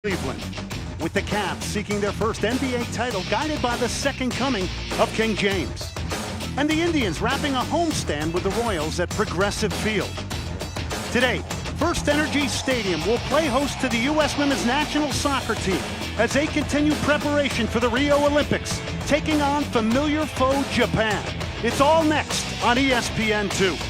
Cleveland, with the Cavs seeking their first NBA title guided by the second coming of King James. And the Indians wrapping a homestand with the Royals at Progressive Field. Today, First Energy Stadium will play host to the U.S. Women's National Soccer Team as they continue preparation for the Rio Olympics, taking on familiar foe Japan. It's all next on ESPN2.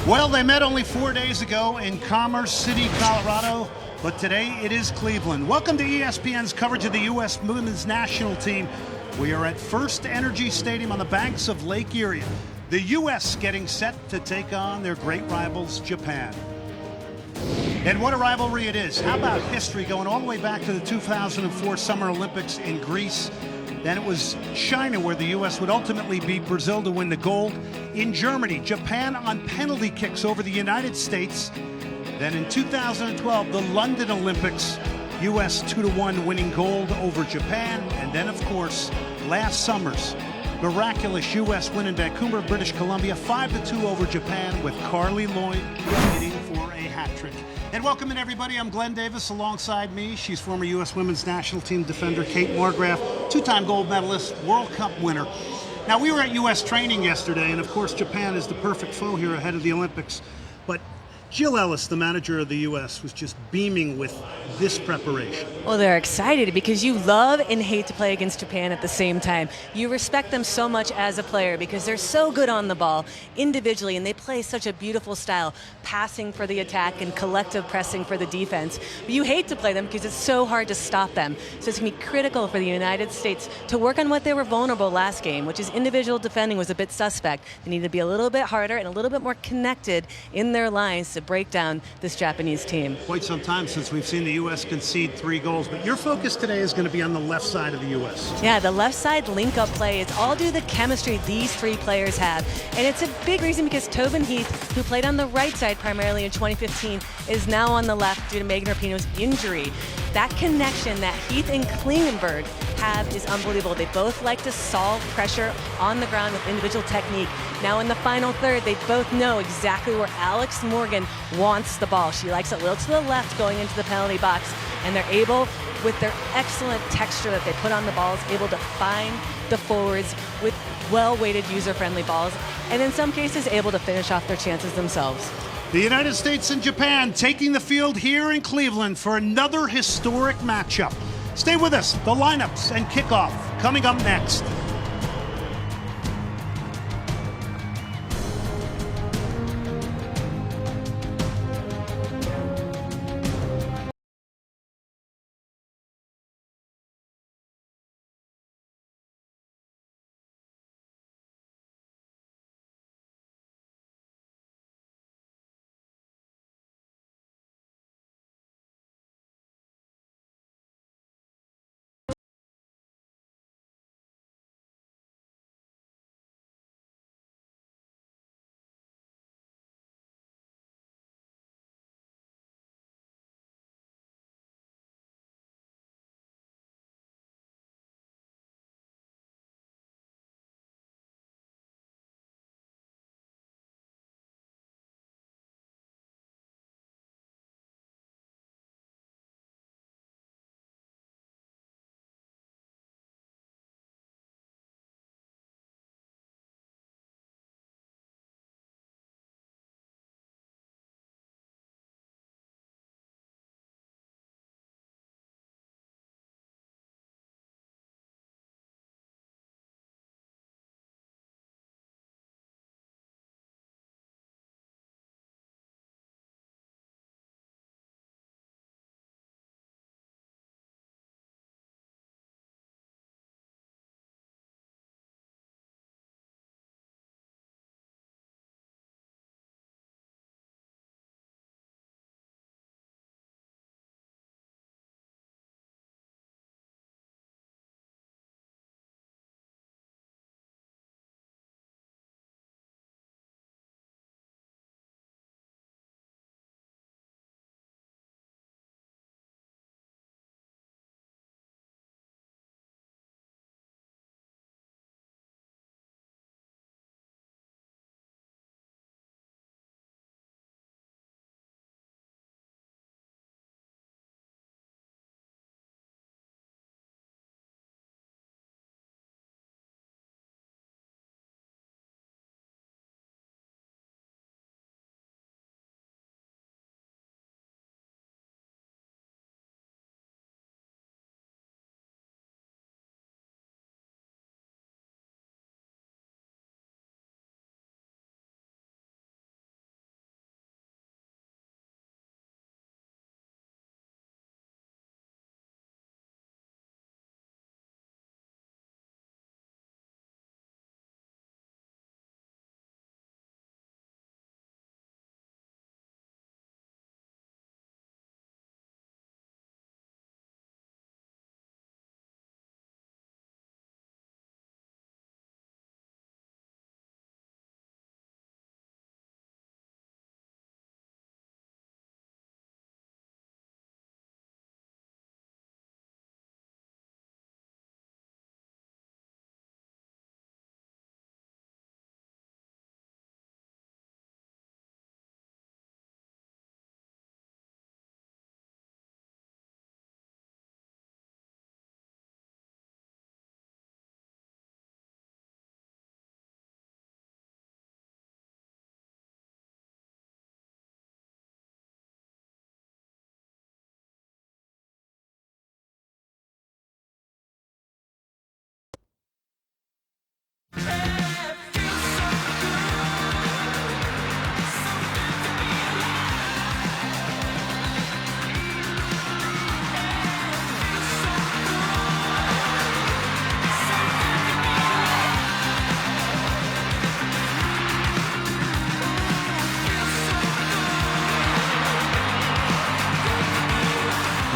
Well, they met only 4 days ago in Commerce City, Colorado, but today it is Cleveland. Welcome to ESPN's coverage of the U.S. Women's National Team. We are at First Energy Stadium on the banks of Lake Erie. The U.S. getting set to take on their great rivals, Japan. And what a rivalry it is. How about history going all the way back to the 2004 Summer Olympics in Greece? Then it was China where the U.S. would ultimately beat Brazil to win the gold. In Germany, Japan on penalty kicks over the United States. Then in 2012, the London Olympics, U.S. 2-1 winning gold over Japan. And then, of course, last summer's miraculous U.S. win in Vancouver, British Columbia, 5-2 over Japan with Carly Lloyd hitting for a hat trick. And welcome in, everybody. I'm Glenn Davis. Alongside me, she's former U.S. Women's National Team defender Kate Margraf, two-time gold medalist, World Cup winner. Now, we were at U.S. training yesterday, and of course, Japan is the perfect foe here ahead of the Olympics. But Jill Ellis, the manager of the U.S., was just beaming with this preparation. Well, they're excited because you love and hate to play against Japan at the same time. You respect them so much as a player because they're so good on the ball individually, and they play such a beautiful style, passing for the attack and collective pressing for the defense. But you hate to play them because it's so hard to stop them. So it's going to be critical for the United States to work on what they were vulnerable last game, which is individual defending was a bit suspect. They need to be a little bit harder and a little bit more connected in their lines to break down this Japanese team. Quite some time since we've seen the U.S. concede 3 goals, but your focus today is going to be on the left side of the U.S. Yeah, the left side link-up play. It's all due to the chemistry these 3 players have. And it's a big reason because Tobin Heath, who played on the right side primarily in 2015, is now on the left due to Megan Rapinoe's injury. That connection that Heath and Klingenberg have is unbelievable. They both like to solve pressure on the ground with individual technique. Now in the final third, they both know exactly where Alex Morgan wants the ball. She likes it a little to the left going into the penalty box, and they're able, with their excellent texture that they put on the balls, able to find the forwards with well-weighted, user-friendly balls, and in some cases able to finish off their chances themselves. The United States and Japan taking the field here in Cleveland for another historic matchup. Stay with us. The lineups and kickoff coming up next.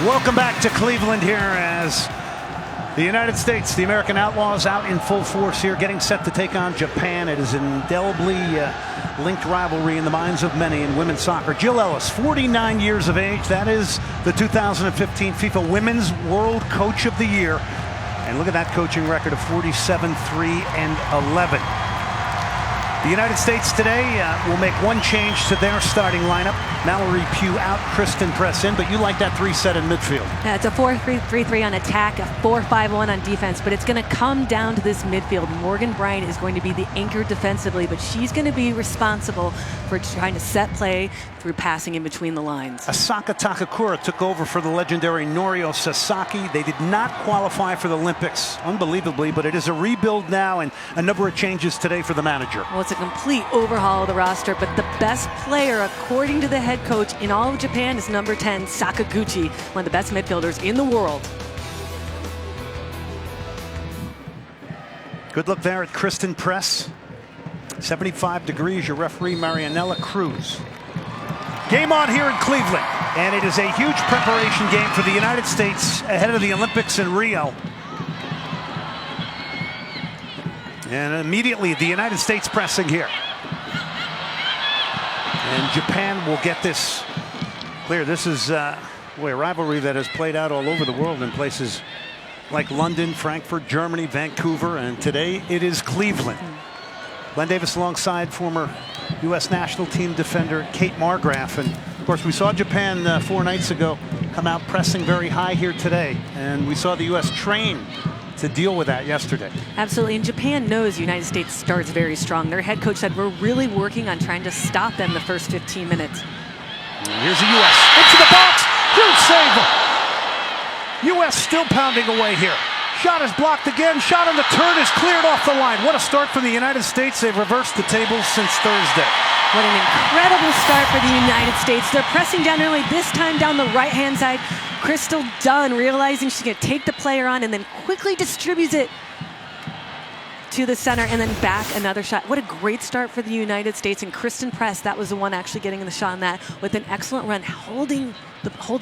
Welcome back to Cleveland here as the United States, the American Outlaws, out in full force here, getting set to take on Japan. It is an indelibly linked rivalry in the minds of many in women's soccer. Jill Ellis, 49 years of age. That is the 2015 FIFA Women's World Coach of the Year. And look at that coaching record of 47, 3, and 11. The United States today will make one change to their starting lineup. Mallory Pugh out, Kristen Press in, but you like that three-set in midfield. Yeah, it's a 4-3-3 on attack, a 4-5-1 on defense, but it's going to come down to this midfield. Morgan Bryant is going to be the anchor defensively, but she's going to be responsible for trying to set play through passing in between the lines. Asaka Takakura took over for the legendary Norio Sasaki. They did not qualify for the Olympics, unbelievably, but it is a rebuild now and a number of changes today for the manager. Well, it's a complete overhaul of the roster, but the best player, according to the head coach in all of Japan, is number 10, Sakaguchi, one of the best midfielders in the world. Good look there at Kristen Press. 75 degrees, your referee, Marianella Cruz. Game on here in Cleveland, and it is a huge preparation game for the United States ahead of the Olympics in Rio. And immediately the United States pressing here. And Japan will get this clear. This is a rivalry that has played out all over the world in places like London, Frankfurt, Germany, Vancouver, and today it is Cleveland. Glenn Davis alongside former U.S. national team defender Kate Margraf. And of course, we saw Japan 4 nights ago come out pressing very high here today. And we saw the U.S. train to deal with that yesterday. Absolutely, and Japan knows the United States starts very strong. Their head coach said we're really working on trying to stop them the first 15 minutes. And here's the U.S. into the box. Huge save. U.S. still pounding away here. Shot is blocked again. Shot on the turn is cleared off the line. What a start from the United States. They've reversed the tables since Thursday. What an incredible start for the United States. They're pressing down early, this time down the right-hand side. Crystal Dunn realizing she's going to take the player on and then quickly distributes it to the center and then back another shot. What a great start for the United States. And Kristen Press, that was the one actually getting the shot on that with an excellent run, holding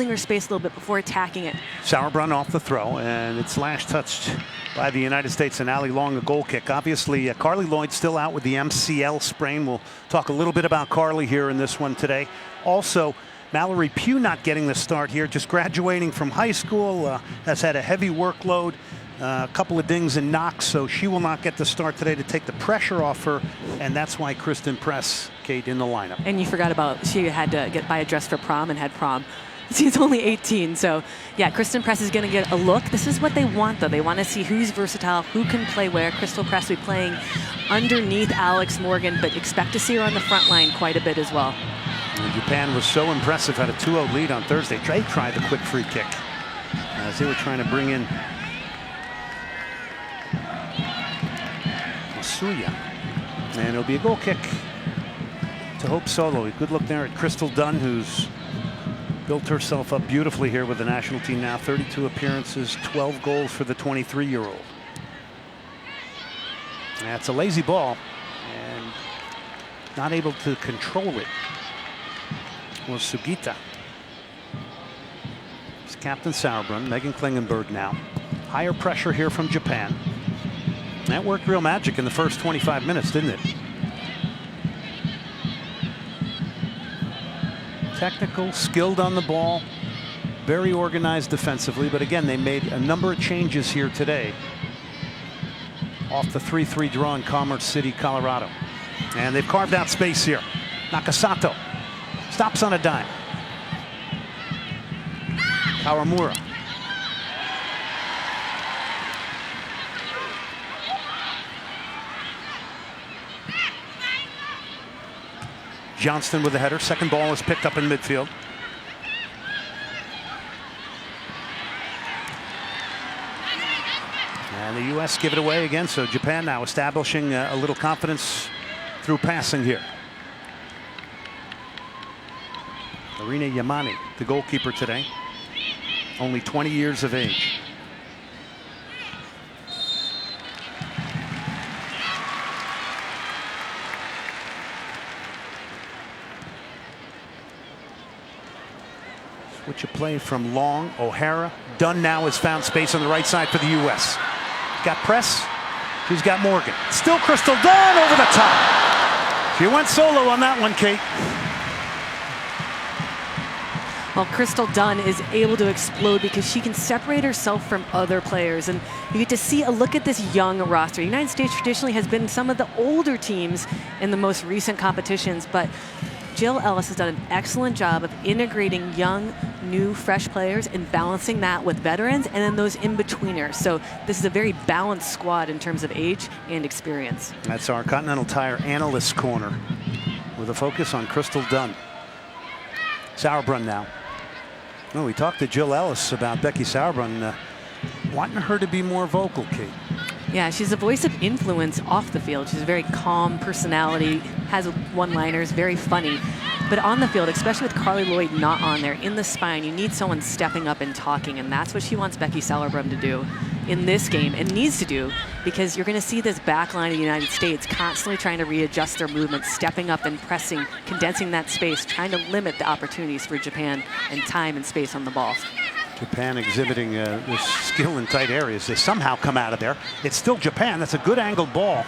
her space a little bit before attacking it. Sauerbrunn off the throw, and it's last touched by the United States and Allie Long, the goal kick. Obviously, Carly Lloyd still out with the MCL sprain. We'll talk a little bit about Carly here in this one today. Also, Mallory Pugh not getting the start here, just graduating from high school, has had a heavy workload, a couple of dings and knocks, so she will not get the start today to take the pressure off her, and that's why Kristen Press, Kate, in the lineup. And you forgot about she had to buy a dress for prom and had prom. She's only 18, so yeah, Kristen Press is going to get a look. This is what they want, though. They want to see who's versatile, who can play where. Crystal Press will be playing underneath Alex Morgan, but expect to see her on the front line quite a bit as well. And Japan was so impressive, had a 2-0 lead on Thursday. They tried the quick free kick as they were trying to bring in Masuya. And it'll be a goal kick to Hope Solo. Good look there at Crystal Dunn, who's built herself up beautifully here with the national team now. 32 appearances, 12 goals for the 23-year-old. That's a lazy ball and not able to control it was Sugita. It's Captain Sauerbrunn, Megan Klingenberg now. Higher pressure here from Japan. That worked real magic in the first 25 minutes, didn't it? Technical, skilled on the ball, very organized defensively, but again, they made a number of changes here today off the 3-3 draw in Commerce City, Colorado. And they've carved out space here. Nakasato stops on a dime. Kawamura. Johnston with the header. Second ball is picked up in midfield. And the U.S. give it away again. So Japan now establishing a little confidence through passing here. Irina Yamani, the goalkeeper today. Only 20 years of age. Which a play from Long, O'Hara. Dunn now has found space on the right side for the U.S. Got press. She's got Morgan. Still Crystal Dunn over the top. She went solo on that one, Kate. Well, Crystal Dunn is able to explode because she can separate herself from other players. And you get to see a look at this young roster. The United States traditionally has been some of the older teams in the most recent competitions, but Jill Ellis has done an excellent job of integrating young, new, fresh players and balancing that with veterans and then those in-betweeners. So this is a very balanced squad in terms of age and experience. That's our Continental Tire Analyst Corner with a focus on Crystal Dunn. Sauerbrunn now. Oh, we talked to Jill Ellis about Becky Sauerbrunn, wanting her to be more vocal, Kate. Yeah, she's a voice of influence off the field. She's a very calm personality, has one-liners, very funny. But on the field, especially with Carly Lloyd not on there, in the spine, you need someone stepping up and talking, and that's what she wants Becky Sauerbrunn to do in this game, and needs to do, because you're going to see this back line of the United States constantly trying to readjust their movements, stepping up and pressing, condensing that space, trying to limit the opportunities for Japan and time and space on the ball. Japan exhibiting this skill in tight areas. They somehow come out of there. It's still Japan. That's a good angled ball.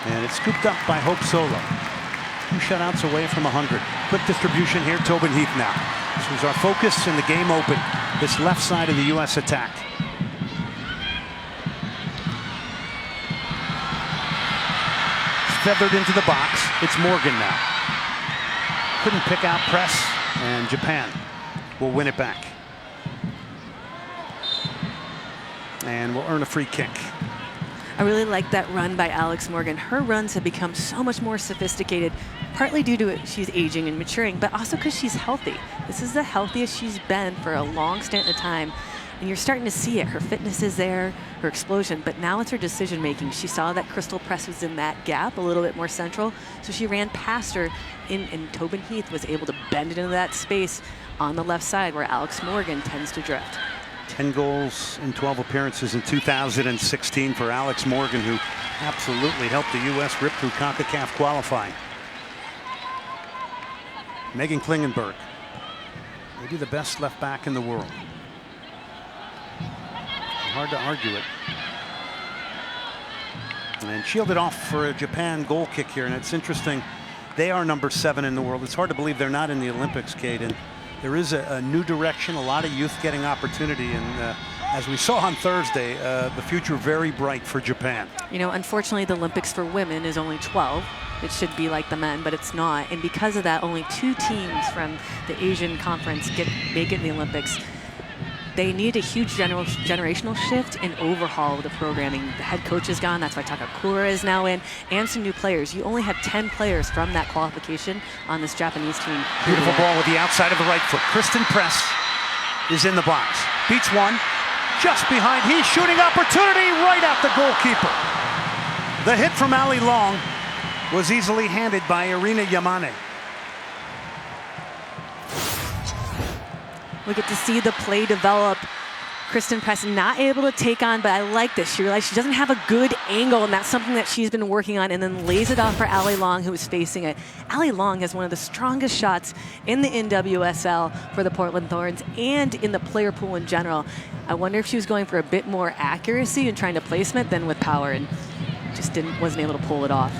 And it's scooped up by Hope Solo. 2 shutouts away from 100. Quick distribution here. Tobin Heath now. This was our focus in the game open. This left side of the U.S. attack. Feathered into the box. It's Morgan now. Couldn't pick out press. And Japan will win it back. And will earn a free kick. I really like that run by Alex Morgan. Her runs have become so much more sophisticated, partly due to she's aging and maturing, but also because she's healthy. This is the healthiest she's been for a long stint of time, and you're starting to see it. Her fitness is there, her explosion, but now it's her decision making. She saw that Crystal Press was in that gap, a little bit more central, so she ran past her, and Tobin Heath was able to bend it into that space on the left side where Alex Morgan tends to drift. 10 goals in 12 appearances in 2016 for Alex Morgan, who absolutely helped the U.S. rip through CONCACAF qualifying. Megan Klingenberg, maybe the best left back in the world. Hard to argue it. And shielded off for a Japan goal kick here, and it's interesting. They are number 7 in the world. It's hard to believe they're not in the Olympics, Kate. And there is a new direction, a lot of youth getting opportunity, and as we saw on Thursday, the future very bright for Japan. You know, unfortunately, the Olympics for women is only 12. It should be like the men, but it's not. And because of that, only 2 teams from the Asian conference make it in the Olympics. They need a huge generational shift and overhaul of the programming. The head coach is gone. That's why Takakura is now in, and some new players. You only have 10 players from that qualification on this Japanese team. Beautiful ball with the outside of the right foot. Kristen Press is in the box. Beats one. Just behind. He's shooting opportunity right at the goalkeeper. The hit from Ali Long was easily handed by Irina Yamane. We get to see the play develop. Kristen Press not able to take on, but I like this. She realized she doesn't have a good angle, and that's something that she's been working on, and then lays it off for Ali Long, who is facing it. Ali Long has one of the strongest shots in the NWSL for the Portland Thorns and in the player pool in general. I wonder if she was going for a bit more accuracy and trying to placement than with power, and just wasn't able to pull it off.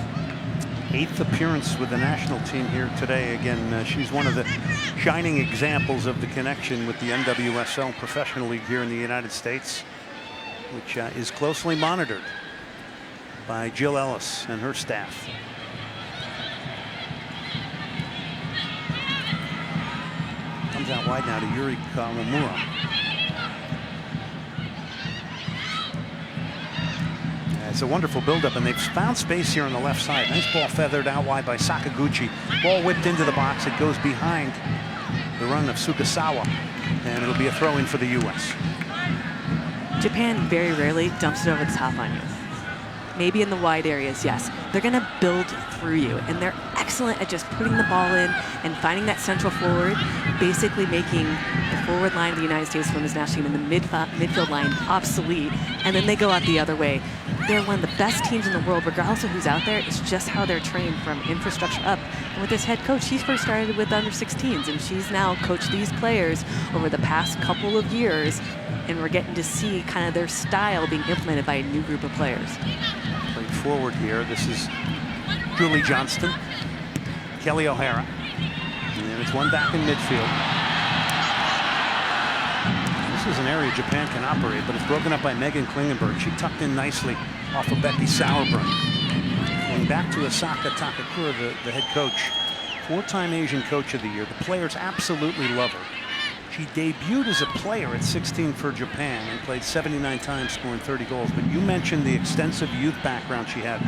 8th appearance with the national team here today. Again, she's one of the shining examples of the connection with the NWSL professional league here in the United States, which is closely monitored by Jill Ellis and her staff. Comes out wide now to Yuri Kawamura. It's a wonderful buildup, and they've found space here on the left side. Nice ball feathered out wide by Sakaguchi. Ball whipped into the box. It goes behind the run of Sugasawa, and it'll be a throw-in for the U.S. Japan very rarely dumps it over the top on you. Maybe in the wide areas, yes. They're going to build through you, and they're excellent at just putting the ball in and finding that central forward, basically making the forward line of the United States women's national team and the midfield line obsolete, and then they go out the other way. they're one of the best teams in the world, regardless of who's out there. It's just how they're trained from infrastructure up. And with this head coach, she first started with under 16s, and she's now coached these players over the past couple of years, and we're getting to see kind of their style being implemented by a new group of players. Played forward here. This is Julie Johnston, Kelly O'Hara, and it's one back in midfield. This is an area Japan can operate, but it's broken up by Megan Klingenberg. She tucked in nicely off of Becky Sauerbrunn. Going back to Asaka Takakura, the head coach, 4-time Asian Coach of the Year. The players absolutely love her. She debuted as a player at 16 for Japan and played 79 times, scoring 30 goals. But you mentioned the extensive youth background she had.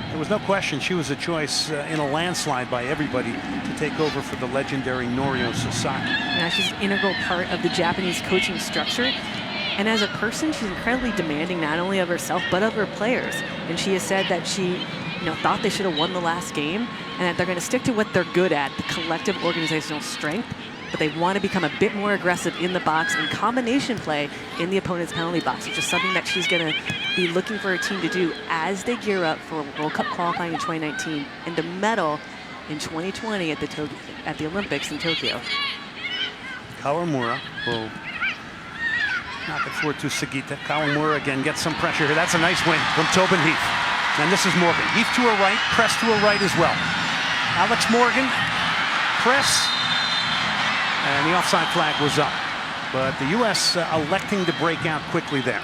There was no question she was a choice in a landslide by everybody to take over for the legendary Norio Sasaki. Now she's an integral part of the Japanese coaching structure. And as a person, she's incredibly demanding not only of herself, but of her players. And she has said that she thought they should have won the last game and that they're going to stick to what they're good at, the collective organizational strength. But they want to become a bit more aggressive in the box and combination play in the opponent's penalty box, which is something that she's going to be looking for her team to do as they gear up for World Cup qualifying in 2019 and to medal in 2020 at the Olympics in Tokyo. Kawamura will knock it forward to Sugita. Kawamura again gets some pressure here. That's a nice win from Tobin Heath. And this is Morgan. Heath to her right, press to her right as well. Alex Morgan, press. And the offside flag was up. But the U.S. Electing to break out quickly there.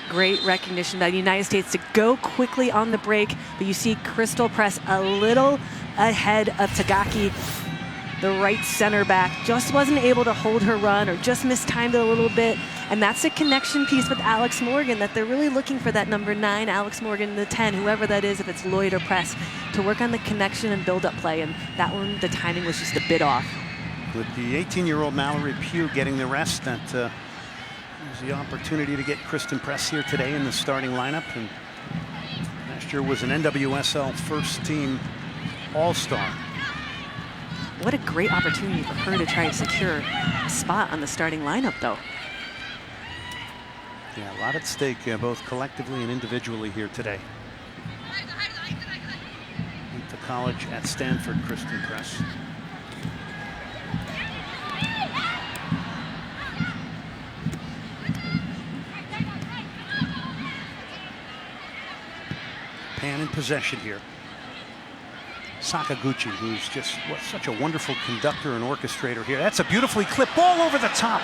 Great recognition by the United States to go quickly on the break. But you see Crystal press a little ahead of Tagaki. The right center back just wasn't able to hold her run or just mistimed it a little bit. And that's a connection piece with Alex Morgan that they're really looking for, that number 9, Alex Morgan, the 10, whoever that is, if it's Lloyd or Press, to work on the connection and build-up play. And that one, the timing was just a bit off. With the 18-year-old Mallory Pugh getting the rest, that was the opportunity to get Kristen Press here today in the starting lineup. And last year was an NWSL first-team All-Star. What a great opportunity for her to try to secure a spot on the starting lineup, though. Yeah, a lot at stake, both collectively and individually here today. Went to college at Stanford, Kristen Press. Japan in possession here. Sakaguchi, who's just such a wonderful conductor and orchestrator here. That's a beautifully clipped ball over the top.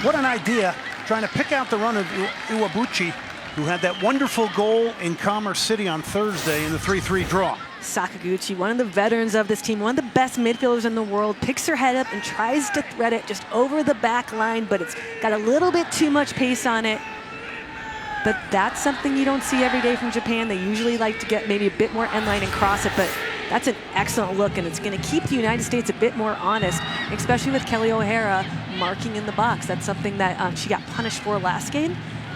What an idea, trying to pick out the run of Iwabuchi, who had that wonderful goal in Commerce City on Thursday in the 3-3 draw. Sakaguchi, one of the veterans of this team, one of the best midfielders in the world, picks her head up and tries to thread it just over the back line, but it's got a little bit too much pace on it. But that's something you don't see every day from Japan. They usually like to get maybe a bit more end line and cross it, but that's an excellent look, and it's going to keep the United States a bit more honest, especially with Kelly O'Hara marking in the box. That's something that she got punished for last game,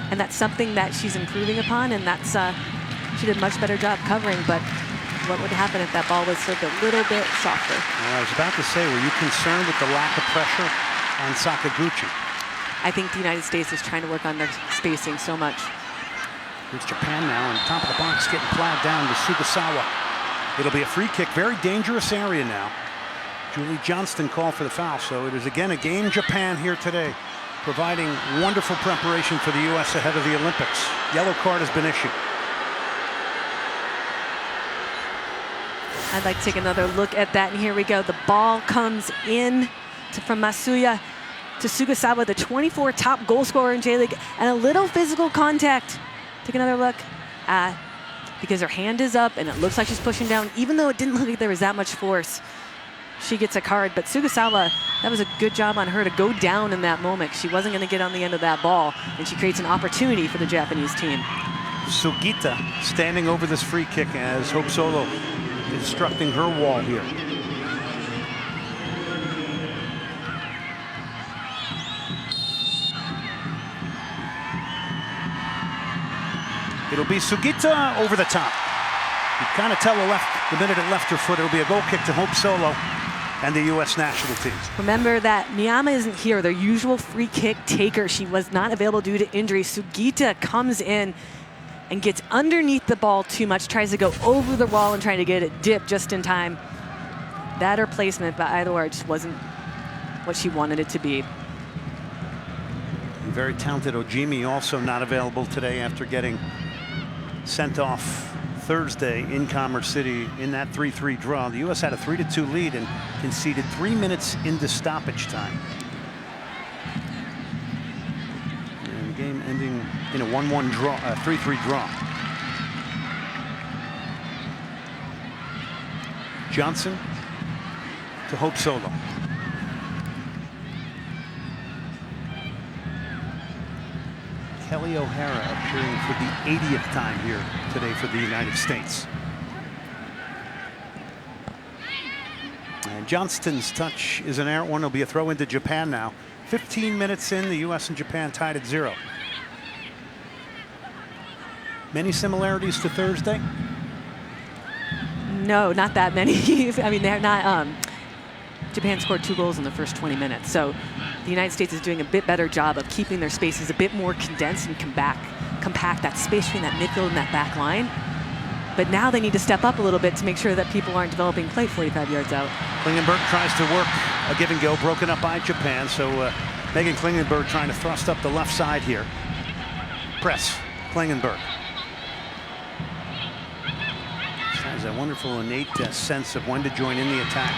and that's something that she's improving upon, and that's she did a much better job covering. But what would happen if that ball was sort of a little bit softer? Well, I was about to say, were you concerned with the lack of pressure on Sakaguchi? I think the United States is trying to work on their spacing so much. Here's Japan now, on top of the box, getting plowed down to Sugasawa. It'll be a free kick, very dangerous area now. Julie Johnston called for the foul, so it is again a game Japan here today, providing wonderful preparation for the U.S. ahead of the Olympics. Yellow card has been issued. I'd like to take another look at that, and here we go. The ball comes in from Masuya to Sugasawa, the 24 top goal scorer in J-League, and a little physical contact. Take another look. Because her hand is up and it looks like she's pushing down, even though it didn't look like there was that much force. She gets a card, but Sugasawa, that was a good job on her to go down in that moment. She wasn't going to get on the end of that ball, and she creates an opportunity for the Japanese team. Sugita standing over this free kick as Hope Solo instructing her wall here. It'll be Sugita over the top. You kind of tell the minute it left her foot, it'll be a goal kick to Hope Solo. and the U.S. national teams. Remember that Miyama isn't here, their usual free kick taker. She was not available due to injury. Sugita comes in and gets underneath the ball too much, tries to go over the wall and trying to get it dipped just in time. That her placement by Idawar just wasn't what she wanted it to be. Very talented Ojimi also not available today after getting sent off Thursday in Commerce City in that 3-3 draw. The U.S. had a 3-2 lead and conceded 3 minutes into stoppage time. And the game ending in a 1-1 draw, 3-3 draw. Johnson to Hope Solo. Kelly O'Hara appearing for the 80th time here today for the United States. And Johnston's touch is an errant one. It'll be a throw into Japan now. 15 minutes in, the U.S. and Japan tied at 0. Many similarities to Thursday? No, not that many. I mean, they're not. Japan scored 2 goals in the first 20 minutes. So the United States is doing a bit better job of keeping their spaces a bit more condensed and compact that space between that midfield and that back line. But now they need to step up a little bit to make sure that people aren't developing play 45 yards out. Klingenberg tries to work a give and go, broken up by Japan. So Megan Klingenberg trying to thrust up the left side here. Press, Klingenberg. She has a wonderful innate sense of when to join in the attack.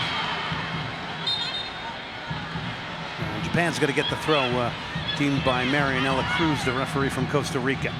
Japan's going to get the throw, teamed by Marianela Cruz, the referee from Costa Rica.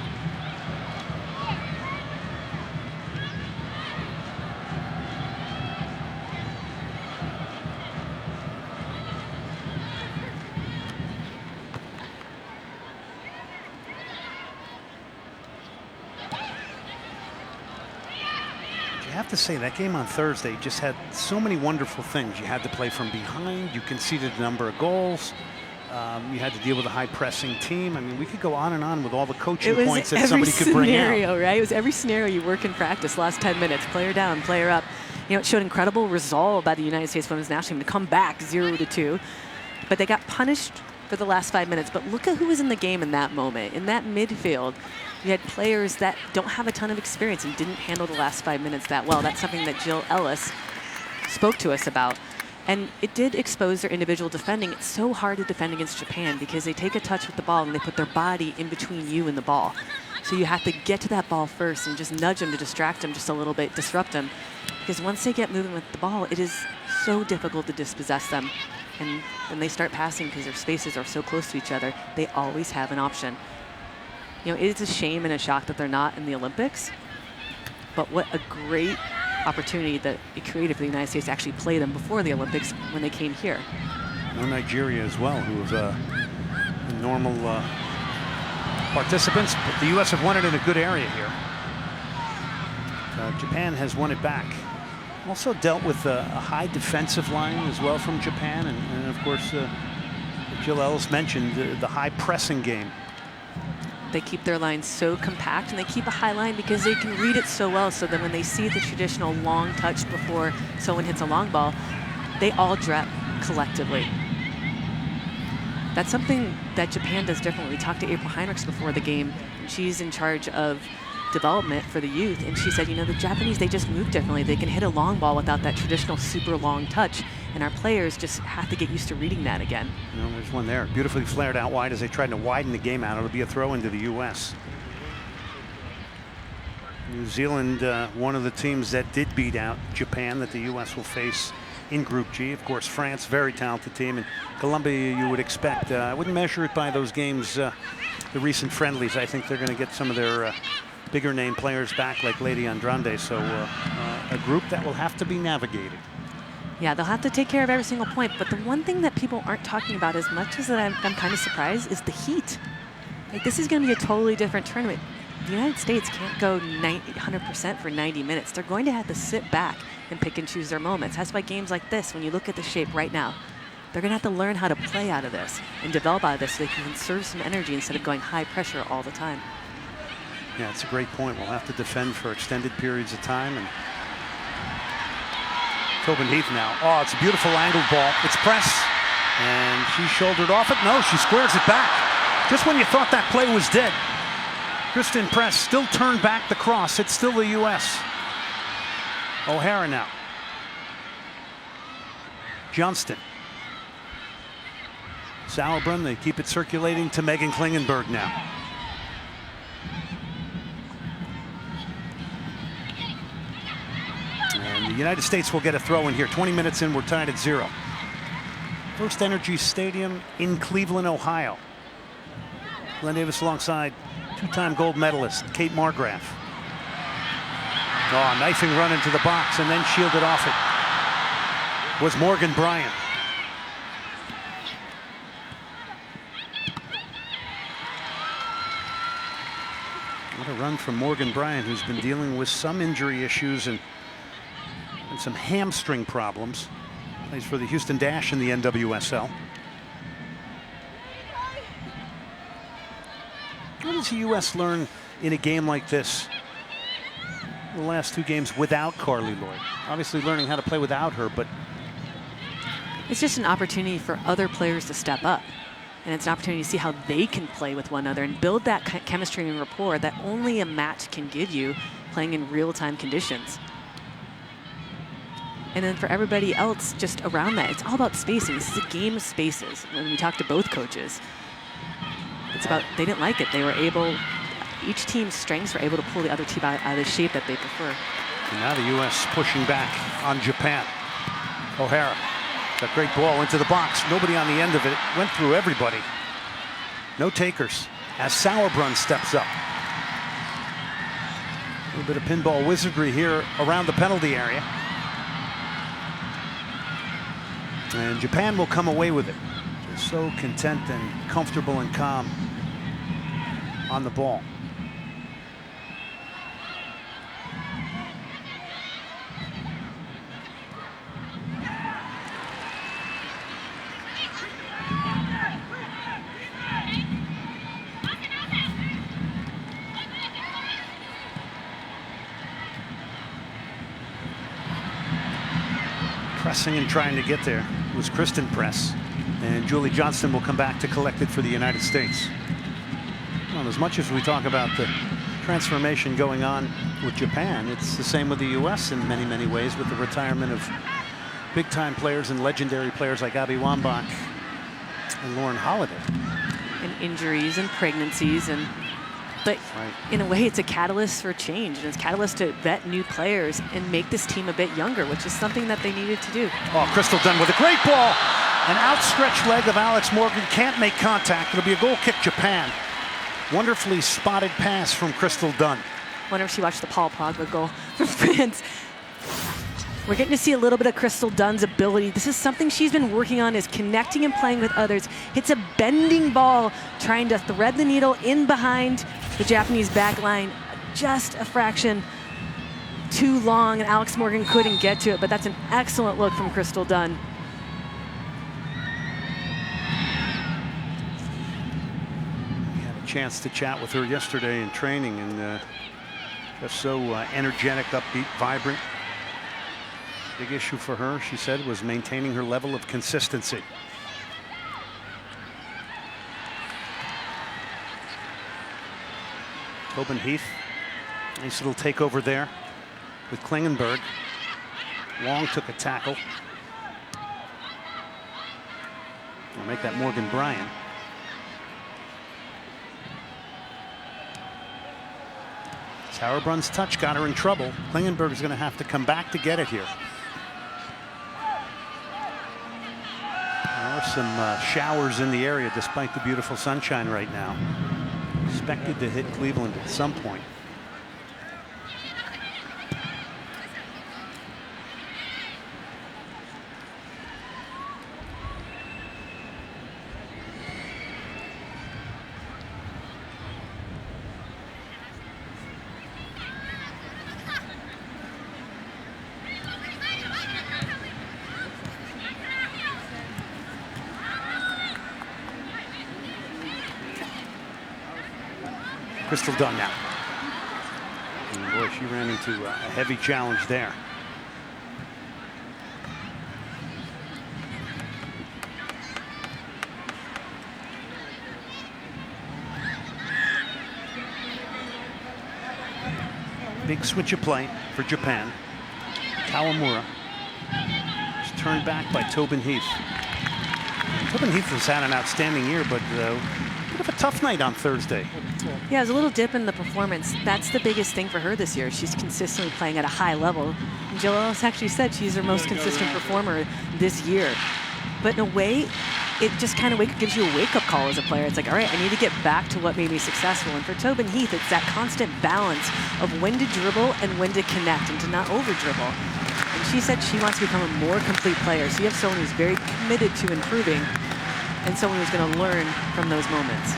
You have to say that game on Thursday just had so many wonderful things. You had to play from behind. You conceded a number of goals. You had to deal with a high pressing team. I mean, we could go on and on with all the coaching points that somebody could bring out. Scenario, right? It was every scenario you work in practice. Last 10 minutes, player down, player up. You know, it showed incredible resolve by the United States Women's National Team to come back 0-2. But they got punished for the last 5 minutes. But look at who was in the game in that moment. In that midfield, you had players that don't have a ton of experience and didn't handle the last 5 minutes that well. That's something that Jill Ellis spoke to us about. And it did expose their individual defending. It's so hard to defend against Japan because they take a touch with the ball and they put their body in between you and the ball. So you have to get to that ball first and just nudge them to distract them just a little bit, disrupt them. Because once they get moving with the ball, it is so difficult to dispossess them. And when they start passing, because their spaces are so close to each other, they always have an option. You know, it's a shame and a shock that they're not in the Olympics. But what a great opportunity that it created for the United States to actually play them before the Olympics when they came here. No, Nigeria as well, who was normal participants, but the U.S. have won it in a good area here. Japan has won it back. Also dealt with a high defensive line as well from Japan, and of course, Jill Ellis mentioned the high pressing game. They keep their line so compact and they keep a high line because they can read it so well, so that when they see the traditional long touch before someone hits a long ball, they all drop collectively. That's something that Japan does differently. We talked to April Heinrichs before the game, and she's in charge of development for the youth, and she said, you know, the Japanese, they just move differently. They can hit a long ball without that traditional super long touch, and our players just have to get used to reading that again. You know, there's one there, beautifully flared out wide as they tried to widen the game out. It'll be a throw into the U.S. New Zealand, one of the teams that did beat out Japan that the U.S. will face in Group G. Of course, France, very talented team, and Colombia, you would expect. I wouldn't measure it by those games, the recent friendlies. I think they're going to get some of their bigger name players back, like Lady Andrade. So a group that will have to be navigated. Yeah, they'll have to take care of every single point. But the one thing that people aren't talking about as much as that I'm kind of surprised is the heat. Like, this is going to be a totally different tournament. The United States can't go 100% for 90 minutes. They're going to have to sit back and pick and choose their moments. That's why games like this, when you look at the shape right now, they're going to have to learn how to play out of this and develop out of this so they can conserve some energy instead of going high pressure all the time. Yeah, it's a great point. We'll have to defend for extended periods of time. And Tobin Heath now. Oh, it's a beautiful angled ball. It's press, and she shouldered off it. No, she squares it back. Just when you thought that play was dead, Kristen Press still turned back the cross. It's still the U.S. O'Hara now. Johnston. Sauerbrunn, they keep it circulating to Megan Klingenberg now. And the United States will get a throw in here. 20 minutes in, we're tied at 0. First Energy Stadium in Cleveland, Ohio. Glenn Davis alongside two-time gold medalist Kate Margraf. Oh, knifing run into the box and then shielded off it was Morgan Bryant. What a run from Morgan Bryant, who's been dealing with some injury issues and some hamstring problems. Plays for the Houston Dash in the NWSL. What does the U.S. learn in a game like this? The last 2 games without Carly Lloyd. Obviously learning how to play without her, but it's just an opportunity for other players to step up. And it's an opportunity to see how they can play with one another and build that chemistry and rapport that only a match can give you playing in real-time conditions. And then for everybody else just around that, it's all about spacing. This is a game of spaces. When we talk to both coaches, it's about, they didn't like it. They were able, each team's strengths were able to pull the other team out of the shape that they prefer. And now the U.S. pushing back on Japan. O'Hara, that great ball into the box. Nobody on the end of it. Went through everybody. No takers as Sauerbrunn steps up. A little bit of pinball wizardry here around the penalty area. And Japan will come away with it. They're so content and comfortable and calm on the ball. Pressing and trying to get there was Kristen Press, and Julie Johnston will come back to collect it for the United States. Well, as much as we talk about the transformation going on with Japan, it's the same with the U.S. in many, many ways, with the retirement of big-time players and legendary players like Abby Wambach and Lauren Holiday. And injuries and pregnancies, but in a way it's a catalyst for change, and it's a catalyst to vet new players and make this team a bit younger, which is something that they needed to do. Oh, Crystal Dunn with a great ball. An outstretched leg of Alex Morgan can't make contact. It'll be a goal kick, Japan. Wonderfully spotted pass from Crystal Dunn. Wonder if she watched the Paul Pogba goal from France. We're getting to see a little bit of Crystal Dunn's ability. This is something she's been working on, is connecting and playing with others. Hits a bending ball, trying to thread the needle in behind the Japanese back line. Just a fraction too long, and Alex Morgan couldn't get to it, but that's an excellent look from Crystal Dunn. We had a chance to chat with her yesterday in training, and just so energetic, upbeat, vibrant. Big issue for her, she said, was maintaining her level of consistency. Tobin Heath, nice little takeover there with Klingenberg. Long took a tackle. I'll make that Morgan Bryant. Sauerbrunn's touch got her in trouble. Klingenberg is going to have to come back to get it here. There are some showers in the area despite the beautiful sunshine right now. Expected to hit Cleveland at some point. Crystal Dunn now. And boy, she ran into a heavy challenge there. Big switch of play for Japan. Kawamura is turned back by Tobin Heath. Tobin Heath has had an outstanding year, but a bit of a tough night on Thursday. Yeah, there's a little dip in the performance. That's the biggest thing for her this year. She's consistently playing at a high level. And Jill Ellis actually said she's her most consistent performer this year. But in a way, it just kind of gives you a wake-up call as a player. It's like, all right, I need to get back to what made me successful. And for Tobin Heath, it's that constant balance of when to dribble and when to connect and to not over-dribble. And she said she wants to become a more complete player. So you have someone who's very committed to improving and someone who's going to learn from those moments.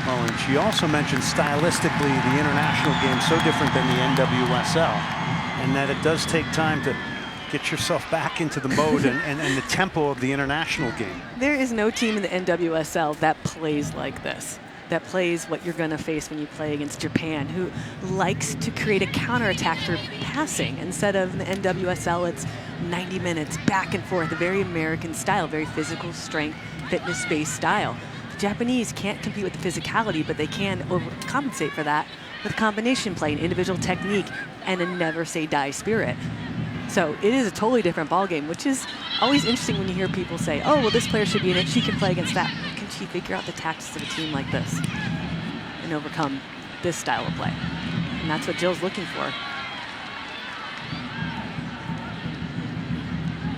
Well, and she also mentioned stylistically the international game so different than the NWSL, and that it does take time to get yourself back into the mode and the tempo of the international game. There is no team in the NWSL that plays like this, that plays what you're going to face when you play against Japan, who likes to create a counterattack through passing. Instead of the NWSL, it's 90 minutes back and forth, a very American style, very physical, strength, fitness-based style. The Japanese can't compete with the physicality, but they can overcompensate for that with combination play and individual technique and a never-say-die spirit. So it is a totally different ballgame, which is always interesting when you hear people say, oh, well, this player should be in it. She can play against that. Can she figure out the tactics of a team like this and overcome this style of play? And that's what Jill's looking for.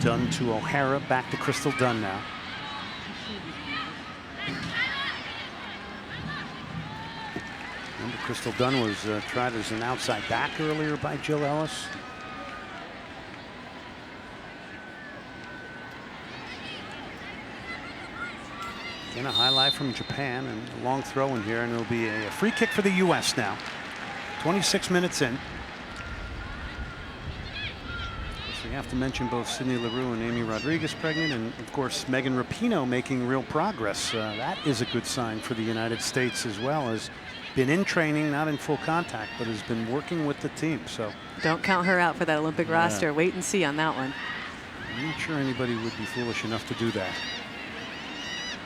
Dunn to O'Hara, back to Crystal Dunn now. Remember, Crystal Dunn was tried as an outside back earlier by Jill Ellis. Again, a highlight from Japan and a long throw in here, and it'll be a free kick for the U.S. now. 26 minutes in. So you have to mention both Sydney Leroux and Amy Rodriguez pregnant, and of course Megan Rapinoe making real progress. That is a good sign for the United States, as well as been in training, not in full contact, but has been working with the team. So don't count her out for that Olympic roster. Wait and see on that one. I'm not sure anybody would be foolish enough to do that.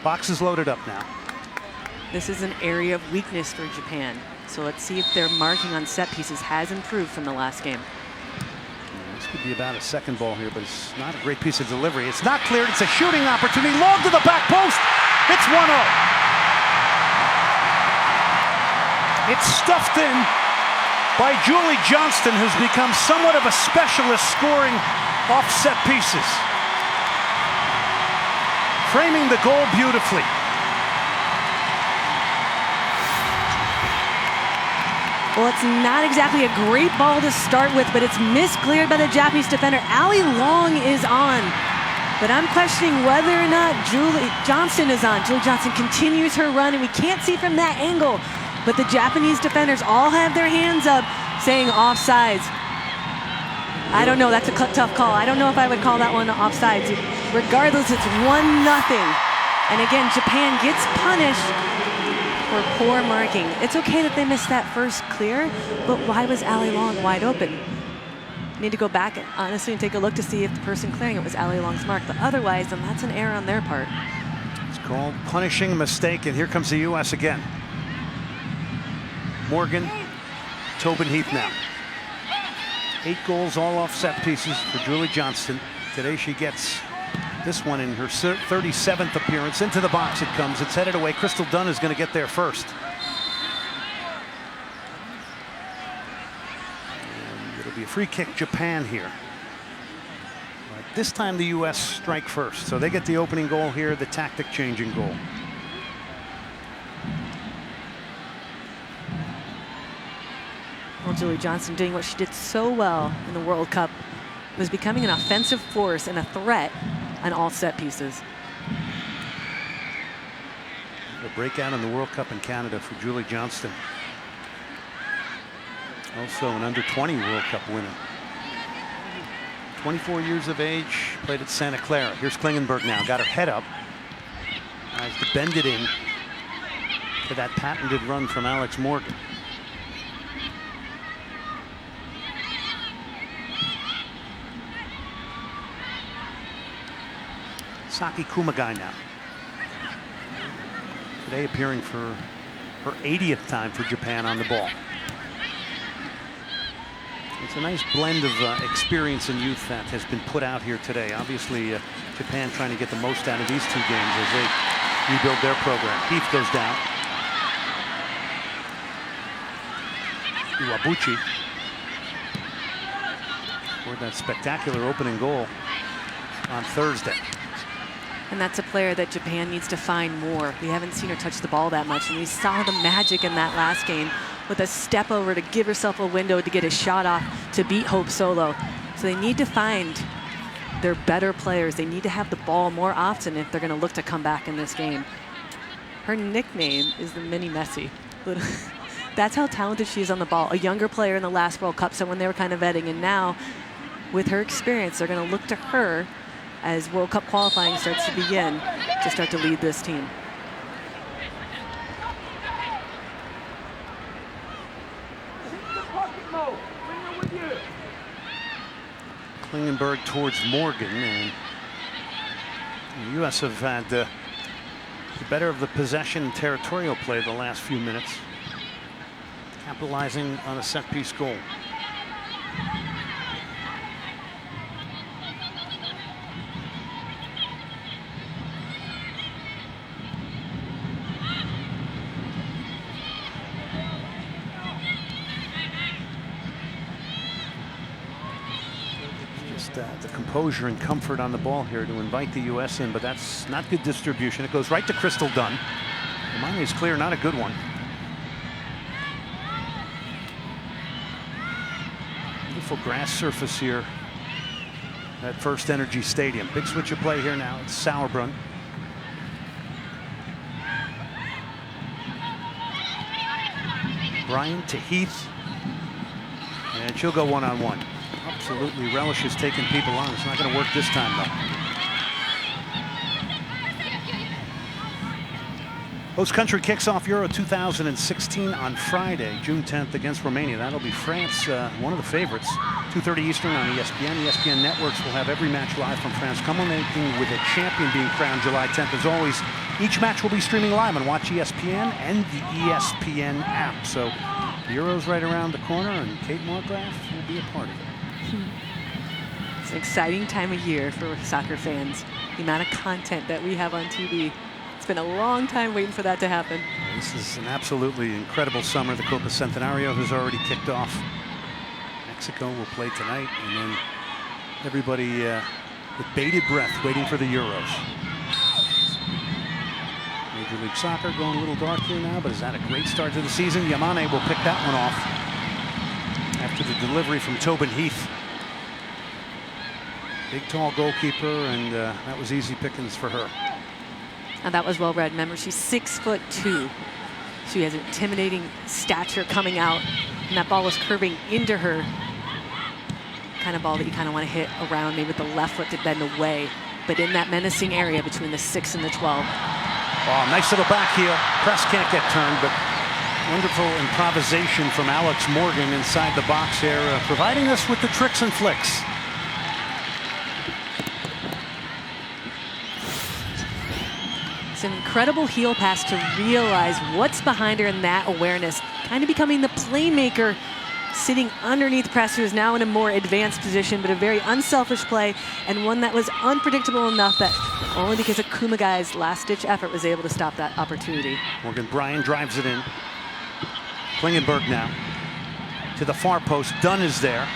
Box is loaded up now. This is an area of weakness for Japan. So let's see if their marking on set pieces has improved from the last game. This could be about a second ball here, but it's not a great piece of delivery. It's not cleared. It's a shooting opportunity. Long to the back post. It's 1-0. It's stuffed in by Julie Johnston, who's become somewhat of a specialist scoring off set pieces. Framing the goal beautifully. Well, it's not exactly a great ball to start with, but it's miscleared by the Japanese defender. Ali Long is on. But I'm questioning whether or not Julie Johnston is on. Julie Johnston continues her run, and we can't see from that angle. But the Japanese defenders all have their hands up saying offsides. I don't know. That's a tough call. I don't know if I would call that one offsides. Regardless, it's 1-0. And again, Japan gets punished for poor marking. It's okay that they missed that first clear, but why was Ali Long wide open? Need to go back, honestly, and take a look to see if the person clearing it was Ali Long's mark. But otherwise, then that's an error on their part. It's called punishing a mistake, and here comes the U.S. again. Morgan, Tobin Heath now. 8 goals, all off set pieces for Julie Johnston. Today she gets this one in her 37th appearance. Into the box it comes. It's headed away. Crystal Dunn is going to get there first. And it'll be a free kick Japan here. But this time the U.S. strike first. So they get the opening goal here, the tactic changing goal. Well, Julie Johnston doing what she did so well in the World Cup was becoming an offensive force and a threat on all set pieces. A breakout in the World Cup in Canada for Julie Johnston. Also an under-20 World Cup winner. 24 years of age, played at Santa Clara. Here's Klingenberg now, got her head up. Tries to bend it in to that patented run from Alex Morgan. Saki Kumagai now. Today appearing for her 80th time for Japan on the ball. It's a nice blend of experience and youth that has been put out here today. Obviously, Japan trying to get the most out of these two games as they rebuild their program. Heath goes down. Iwabuchi scored that spectacular opening goal on Thursday. And that's a player that Japan needs to find more. We haven't seen her touch the ball that much, and we saw the magic in that last game with a step over to give herself a window to get a shot off to beat Hope Solo. So they need to find their better players. They need to have the ball more often if they're going to look to come back in this game. Her nickname is the Mini Messi. That's how talented she is on the ball. A younger player in the last World Cup, someone they were kind of vetting, and now with her experience, they're going to look to her as World Cup qualifying starts to begin to start to lead this team. Klingenberg towards Morgan, and the U.S. have had the better of the possession and territorial play the last few minutes, capitalizing on a set-piece goal. The composure and comfort on the ball here to invite the U.S. in, but that's not good distribution. It goes right to Crystal Dunn. Yamane's clear, not a good one. Beautiful grass surface here at First Energy Stadium. Big switch of play here now. It's Sauerbrunn. Bryant to Heath, and she'll go one-on-one. Absolutely relishes taking people on. It's not going to work this time, though. Host country kicks off Euro 2016 on Friday, June 10th against Romania. That'll be France, one of the favorites. 2:30 Eastern on ESPN. ESPN networks will have every match live from France, culminating with a champion being crowned July 10th. As always, each match will be streaming live on Watch ESPN and the ESPN app. So the Euro's right around the corner, and Kate Markgraf will be a part of it. It's an exciting time of year for soccer fans. The amount of content that we have on TV. It's been a long time waiting for that to happen. This is an absolutely incredible summer. The Copa Centenario has already kicked off. Mexico will play tonight, and then everybody with bated breath waiting for the Euros. Major League Soccer going a little dark here now, but is that a great start to the season? Yamane will pick that one off after the delivery from Tobin Heath. Big, tall goalkeeper, and that was easy pickings for her. And that was well read. Remember, she's 6'2". She has intimidating stature coming out, and that ball was curving into her. Kind of ball that you kind of want to hit around, maybe with the left foot to bend away, but in that menacing area between the 6 and the 12. Oh, nice little back heel. Press can't get turned, but wonderful improvisation from Alex Morgan inside the box here, providing us with the tricks and flicks. It's an incredible heel pass to realize what's behind her in that awareness, kind of becoming the playmaker, sitting underneath press, who is now in a more advanced position, but a very unselfish play, and one that was unpredictable enough that only because of Kumagai's last-ditch effort was able to stop that opportunity. Morgan Bryan drives it in. Klingenberg now to the far post. Dunn is there.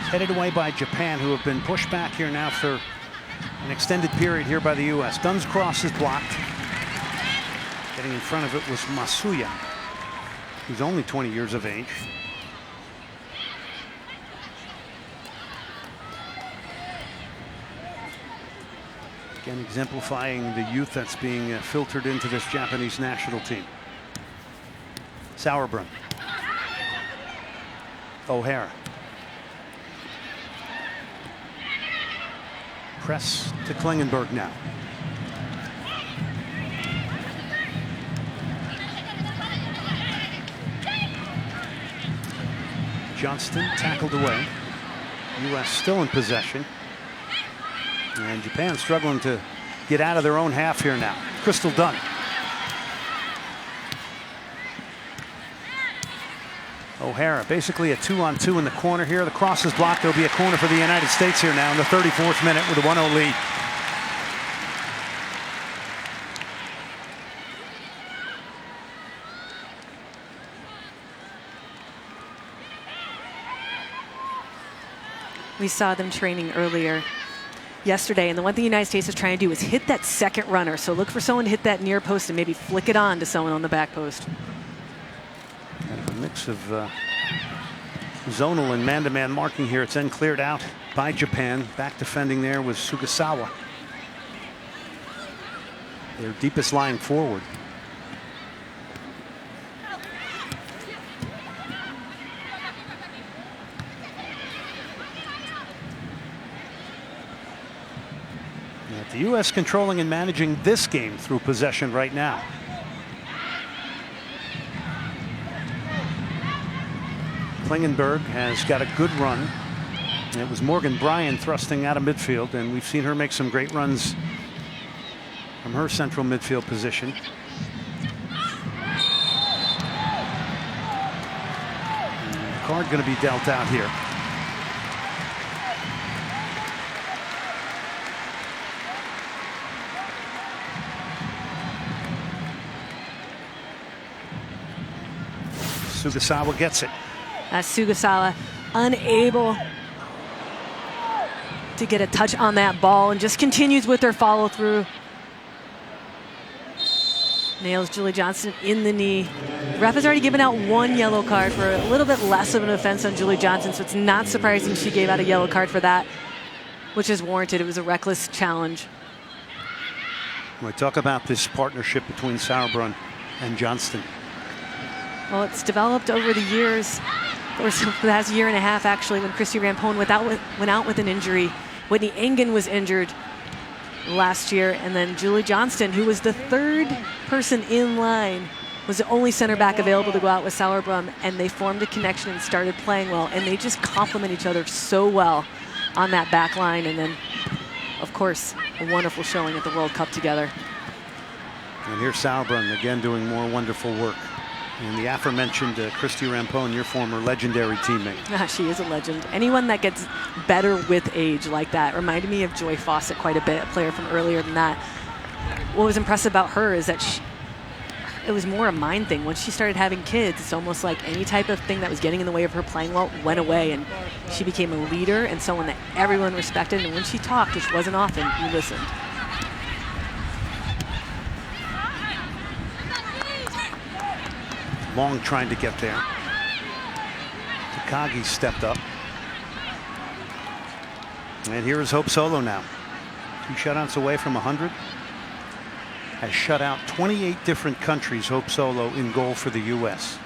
It's headed away by Japan, who have been pushed back here now for an extended period here by the U.S. Dunn's cross is blocked. Getting in front of it was Masuya, who's only 20 years of age. Again, exemplifying the youth that's being filtered into this Japanese national team. Sauerbrunn. O'Hara. Press to Klingenberg now. Johnston tackled away. U.S. still in possession. And Japan struggling to get out of their own half here now. Crystal Dunn. O'Hara, basically a 2-on-2 in the corner here. The cross is blocked. There'll be a corner for the United States here now in the 34th minute with a 1-0 lead. We saw them training earlier yesterday, and the one thing the United States is trying to do is hit that second runner. So look for someone to hit that near post and maybe flick it on to someone on the back post. Kind of a mix of zonal and man-to-man marking here. It's then cleared out by Japan. Back defending there was Sugasawa, their deepest line forward. The U.S. controlling and managing this game through possession right now. Klingenberg has got a good run. It was Morgan Bryan thrusting out of midfield, and we've seen her make some great runs from her central midfield position. And card going to be dealt out here. Sugasawa gets it. Sugasawa unable to get a touch on that ball and just continues with her follow through. Nails Julie Johnston in the knee. The ref has already given out one yellow card for a little bit less of an offense on Julie Johnston, so it's not surprising she gave out a yellow card for that, which is warranted. It was a reckless challenge. We talk about this partnership between Sauerbrunn and Johnston. Well, it's developed over the years, or the last year and a half actually, when Christy Rampone went out with an injury. Whitney Engen was injured last year, and then Julie Johnston, who was the third person in line, was the only center back available to go out with Sauerbrunn, and they formed a connection and started playing well, and they just complement each other so well on that back line. And then, of course, a wonderful showing at the World Cup together. And here's Sauerbrunn again doing more wonderful work. And the aforementioned Christy Rampone, your former legendary teammate. She is a legend. Anyone that gets better with age like that reminded me of Joy Fawcett quite a bit, a player from earlier than that. What was impressive about her is that it was more a mind thing. Once she started having kids, it's almost like any type of thing that was getting in the way of her playing well went away, and she became a leader and someone that everyone respected. And when she talked, which wasn't often, you listened. Long trying to get there. Takagi stepped up. And here is Hope Solo now. 2 shutouts away from 100. Has shut out 28 different countries, Hope Solo, in goal for the U.S.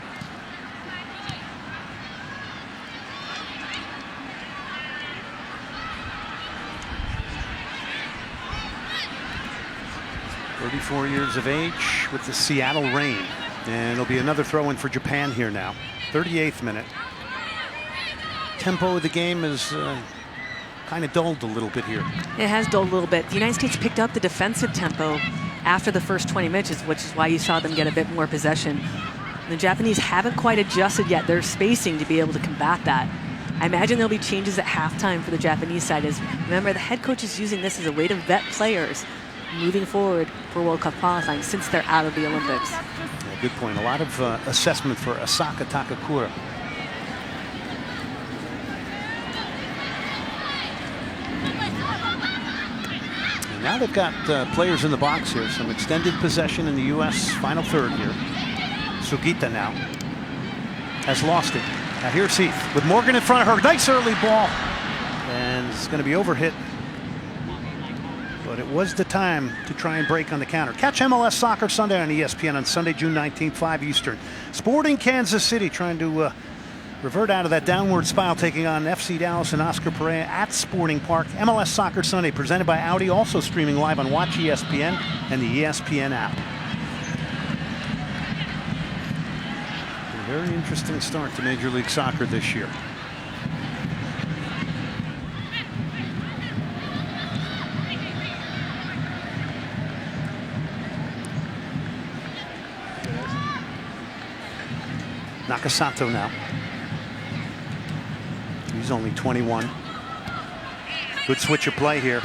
"34 years of age with the Seattle Reign." And it'll be another throw-in for Japan here now. 38th minute. Tempo of the game is kind of dulled a little bit here. It has dulled a little bit. The United States picked up the defensive tempo after the first 20 minutes, which is why you saw them get a bit more possession. The Japanese haven't quite adjusted yet their spacing to be able to combat that. I imagine there'll be changes at halftime for the Japanese side. As remember, the head coach is using this as a way to vet players moving forward for World Cup qualifying since they're out of the Olympics. Yeah, good point. A lot of assessment for Asaka Takakura. And now they've got players in the box here. Some extended possession in the U.S. final third here. Sugita now has lost it. Now here's Heath with Morgan in front of her. Nice early ball. And it's going to be overhit. But it was the time to try and break on the counter. Catch MLS Soccer Sunday on ESPN on Sunday, June 19th, 5 Eastern. Sporting Kansas City trying to revert out of that downward spiral, taking on FC Dallas and Oscar Pereira at Sporting Park. MLS Soccer Sunday presented by Audi, also streaming live on Watch ESPN and the ESPN app. A very interesting start to Major League Soccer this year. Nakasato now. She's only 21. Good switch of play here.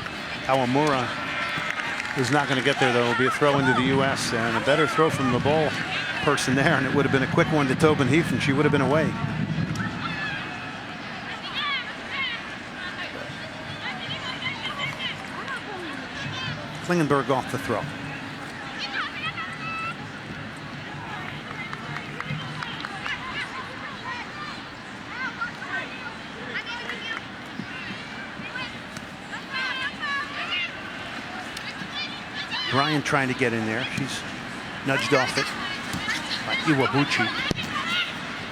Kawamura is not going to get there, though. It'll be a throw into the U.S. and a better throw from the ball person there, and it would have been a quick one to Tobin Heath, and she would have been away. Klingenberg off the throw. Bryant trying to get in there. She's nudged off it by Iwabuchi.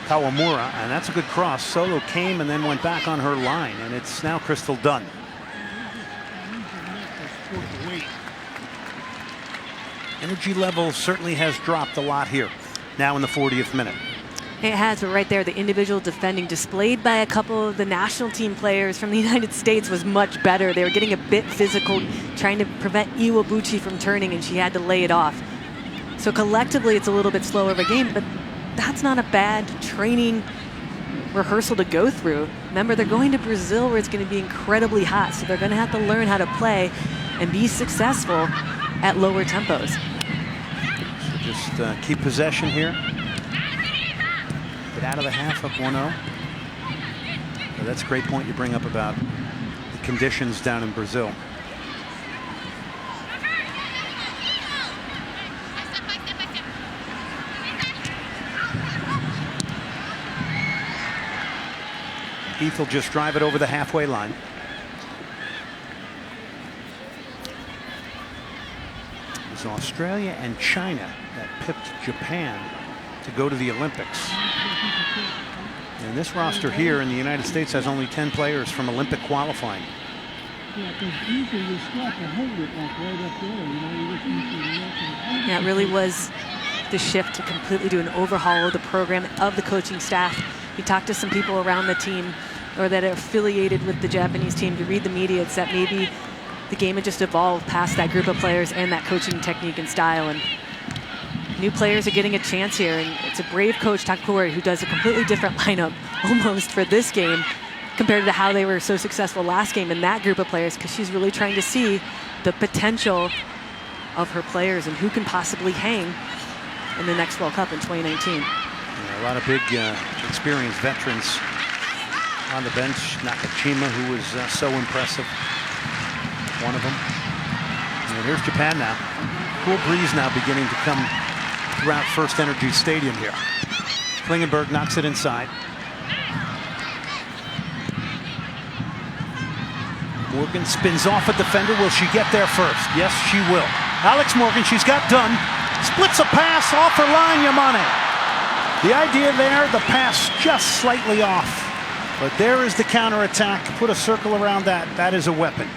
Kawamura, and that's a good cross. Solo came and then went back on her line, and it's now Crystal Dunn. Energy level certainly has dropped a lot here now in the 40th minute. It has, but right there, the individual defending displayed by a couple of the national team players from the United States was much better. They were getting a bit physical, trying to prevent Iwabuchi from turning, and she had to lay it off. So collectively, it's a little bit slower of a game, but that's not a bad training rehearsal to go through. Remember, they're going to Brazil where it's going to be incredibly hot, so they're going to have to learn how to play and be successful at lower tempos. So just keep possession here. Get out of the half up 1-0. Well, that's a great point you bring up about the conditions down in Brazil. Heath will just drive it over the halfway line. It was Australia and China that pipped Japan to go to the Olympics. And this roster here in the United States has only 10 players from Olympic qualifying. Yeah, it really was the shift to completely do an overhaul of the program, of the coaching staff. You talk to some people around the team or that are affiliated with the Japanese team, to read the media, it's that maybe the game had just evolved past that group of players and that coaching technique and style. And new players are getting a chance here, and it's a brave coach, Takakori, who does a completely different lineup almost for this game compared to how they were so successful last game in that group of players, because she's really trying to see the potential of her players and who can possibly hang in the next World Cup in 2019. Yeah, a lot of big experienced veterans on the bench. Nakashima, who was so impressive, one of them. And here's Japan now. Cool breeze now beginning to come throughout First Energy Stadium here. Klingenberg knocks it inside. Morgan spins off a defender. Will she get there first? Yes, she will. Alex Morgan, she's got Dunn. Splits a pass off her line, Yamane. The idea there, the pass just slightly off. But there is the counterattack. Put a circle around that. That is a weapon.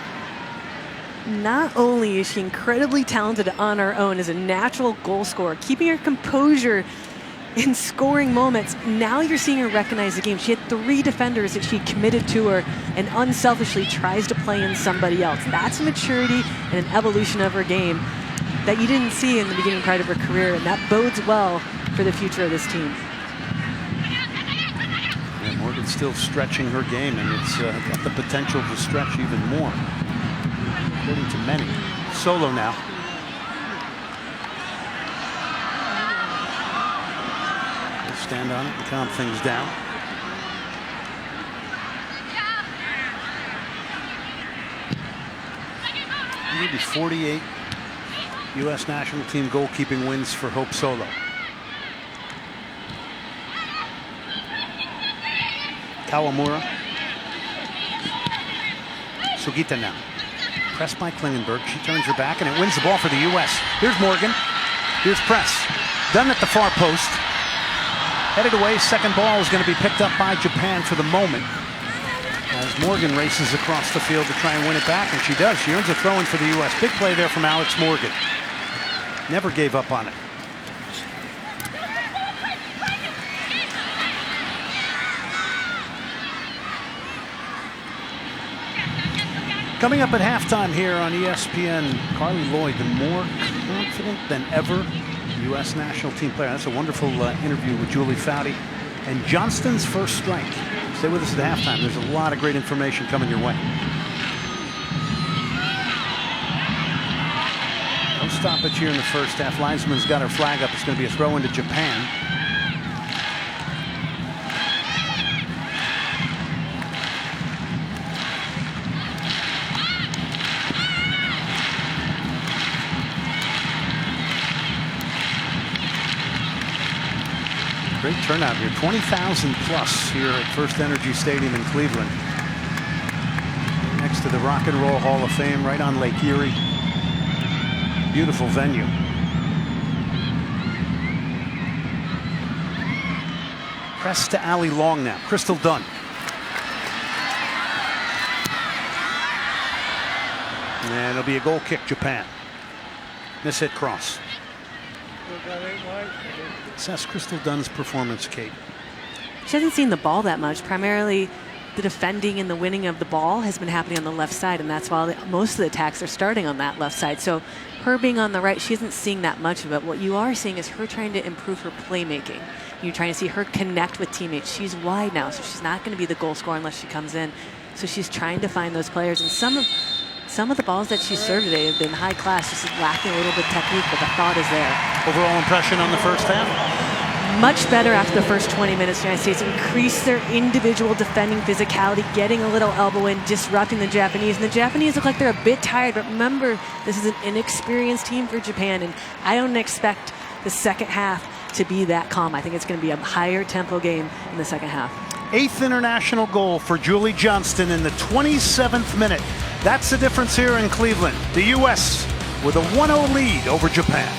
Not only is she incredibly talented on her own as a natural goal scorer, keeping her composure in scoring moments, now you're seeing her recognize the game. She had 3 defenders that she committed to her and unselfishly tries to play in somebody else. That's a maturity and an evolution of her game that you didn't see in the beginning part of her career, and that bodes well for the future of this team. Yeah, Morgan's still stretching her game, and it's got the potential to stretch even more, according to many. Solo now. We'll stand on it and calm things down. Maybe 48 U.S. national team goalkeeping wins for Hope Solo. Kawamura. Sugita now. Pressed by Klingenberg. She turns her back and it wins the ball for the U.S. Here's Morgan. Here's press. Done at the far post. Headed away. Second ball is going to be picked up by Japan for the moment, as Morgan races across the field to try and win it back, and she does. She earns a throw-in for the U.S. Big play there from Alex Morgan. Never gave up on it. Coming up at halftime here on ESPN, Carly Lloyd, the more confident than ever U.S. national team player. That's a wonderful interview with Julie Foudy. And Johnston's first strike. Stay with us at halftime. There's a lot of great information coming your way. No stoppage here in the first half. Linesman's got her flag up. It's going to be a throw into Japan. Great turnout here, 20,000 plus here at First Energy Stadium in Cleveland. Next to the Rock and Roll Hall of Fame, right on Lake Erie. Beautiful venue. Press to Allie Long now. Crystal Dunn. And it'll be a goal kick, Japan. Miss hit cross. Assess Crystal Dunn's performance, Kate. She hasn't seen the ball that much. Primarily, the defending and the winning of the ball has been happening on the left side, and that's why most of the attacks are starting on that left side. So her being on the right, she isn't seeing that much of it. What you are seeing is her trying to improve her playmaking. You're trying to see her connect with teammates. She's wide now, so she's not going to be the goal scorer unless she comes in. So she's trying to find those players, and some of the balls that she served today have been high class, just lacking a little bit of technique, but the thought is there. Overall impression on the first half? Much better after the first 20 minutes. The United States increased their individual defending physicality, getting a little elbow in, disrupting the Japanese. And the Japanese look like they're a bit tired, but remember, this is an inexperienced team for Japan, and I don't expect the second half to be that calm. I think it's going to be a higher tempo game in the second half. 8th international goal for Julie Johnston in the 27th minute. That's the difference here in Cleveland. The U.S. with a 1-0 lead over Japan.